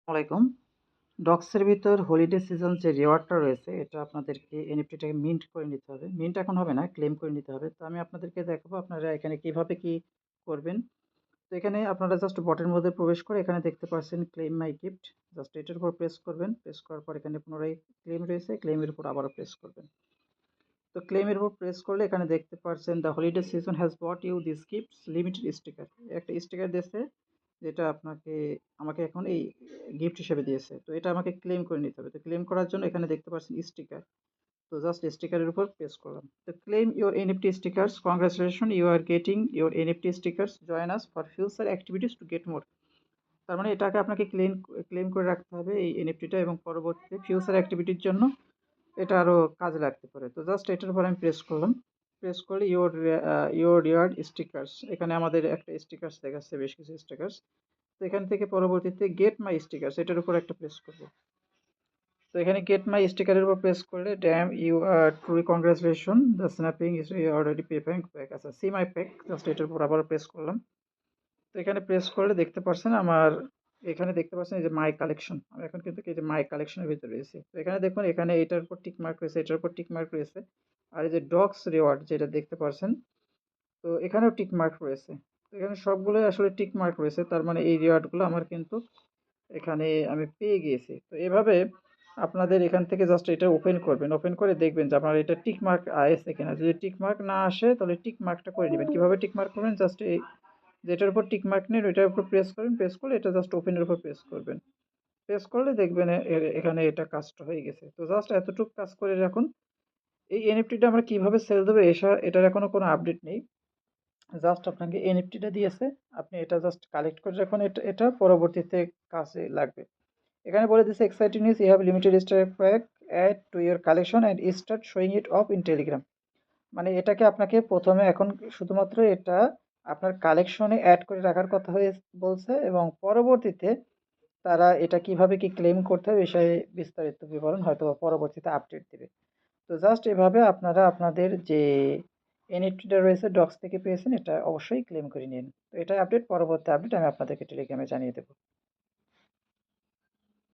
আসসালামাইকুম। ডক্সের ভিতর holiday season যে রিওয়ার্ডটা রয়েছে এটা আপনাদেরকে এনএফটিটাকে মিন্ট করে নিতে হবে। মিন্ট এখন হবে না, ক্লেম করে নিতে হবে। তো আমি আপনাদেরকে দেখাবো আপনারা এখানে কিভাবে কি করবেন। তো এখানে আপনারা জাস্ট বটের মধ্যে প্রবেশ করে এখানে দেখতে পাচ্ছেন ক্লেম মাই গিফট। জাস্ট এটার উপর প্রেস করবেন। প্রেস করার পর এখানে পুনরায় ক্লেম রয়েছে, ক্লেমের উপর আবারও প্রেস করবেন। তো ক্লেমের উপর প্রেস করলে এখানে দেখতে পাচ্ছেন the holiday season has bought you this gifts limited sticker. একটা স্টিকার দিয়েছে যেটা আমাকে এখন এই গিফট হিসেবে দিয়েছে। তো এটা আমাকে ক্লেম করে নিতে হবে। তো ক্লেম করার জন্য এখানে দেখতে পাচ্ছেন স্টিকার। তো জাস্ট স্টিকারের উপর প্রেস করলাম। তো claim your NFT stickers, congratulation you are getting your NFT stickers, join us for future activities to get more. তার মানে এটাকে আপনাকে ক্লেম করে রাখতে হবে এই এনএফটিটা, এবং পরবর্তীতে ফিউচার অ্যাক্টিভিটির জন্য এটা আরো কাজে লাগতে পারে। তো জাস্ট এটার উপর আমি প্রেস করলাম। প্রেস করলে ইওর রিওয়ার্ড স্টিকার্স, এখানে আমাদের একটা স্টিকার্স দেখাচ্ছে, বেশ কিছু স্টিকার্স। তো এখান থেকে পরবর্তীতে গেট মাই স্টিকার্স এটার উপর একটা প্রেস করব। তো এখানে গেট মাই স্টিকারের উপর প্রেস করলে damn you are truly congratulation the snapping is already pepping back. আচ্ছা, সি মাই প্যাক, জাস্ট এটার উপর আবার প্রেস করলাম। তো এখানে প্রেস করলে দেখতে পাচ্ছেন এখানে দেখতে পাচ্ছেন এই যে মাই কালেকশন, আমি এখন কিন্তু এই যে মাই কালেকশনের ভিতরে রয়েছে। তো এখানে দেখুন, এখানে এটার উপর টিক মার্ক রয়েছে, এটার উপর টিক মার্ক রয়েছে। আর এই যে ডগস রিওয়ার্ড যেটা দেখতে পাচ্ছেন, তো এখানেও টিক মার্ক রয়েছে। তো এখানে সবগুলোই আসলে টিক মার্ক রয়েছে, তার মানে এই রিওয়ার্ডগুলো আমার কিন্তু এখানে আমি পেয়ে গিয়েছি। তো এভাবে আপনাদের এখান থেকে জাস্ট এটা ওপেন করবেন, ওপেন করে দেখবেন যে আপনার এটা টিক মার্ক আসে কিনা। যদি টিক মার্ক না আসে তাহলে টিক মার্কটা করে নেবেন। কিভাবে টিক মার্ক করবেন, জাস্ট এই যেটার উপর টিক মার্ক নেন ওইটার উপর প্রেস করেন, প্রেস করলে এটা জাস্ট ওপেনের উপর প্রেস করবেন। প্রেস করলে দেখবেন এখানে এটা কাজটা হয়ে গেছে। তো জাস্ট এতটুকু কাজ করে রাখুন। এই এনএফটিটা আমরা কিভাবে সেল দেবো এটার এখনো কোনো আপডেট নেই। জাস্ট আপনাকে এনএফটিটা দিয়েছে, আপনি এটা জাস্ট কালেক্ট করে রাখুন। এটা পরবর্তীতে কাজে লাগবে। এখানে বলে দিচ্ছে exciting news, you have limited stock pack add to your collection and start showing it off in Telegram. মানে এটাকে আপনাকে প্রথমে এখন শুধুমাত্র এটা আপনার কালেকশনে অ্যাড করে রাখার কথা হয়ে বলছে, এবং পরবর্তীতে তারা এটা কিভাবে কি ক্লেম করতে হবে বিষয়ে বিস্তারিত বিবরণ হয়তো পরবর্তীতে আপডেট দিবে। তো জাস্ট এভাবে আপনারা আপনাদের যে এনএফটিটা রয়েছে ডক্স থেকে পেয়েছেন এটা অবশ্যই ক্লেম করে নিন। তো এটাই আপডেট, পরবর্তী আপডেট আমি আপনাদেরকে টেলিগ্রামে জানিয়ে দেবো।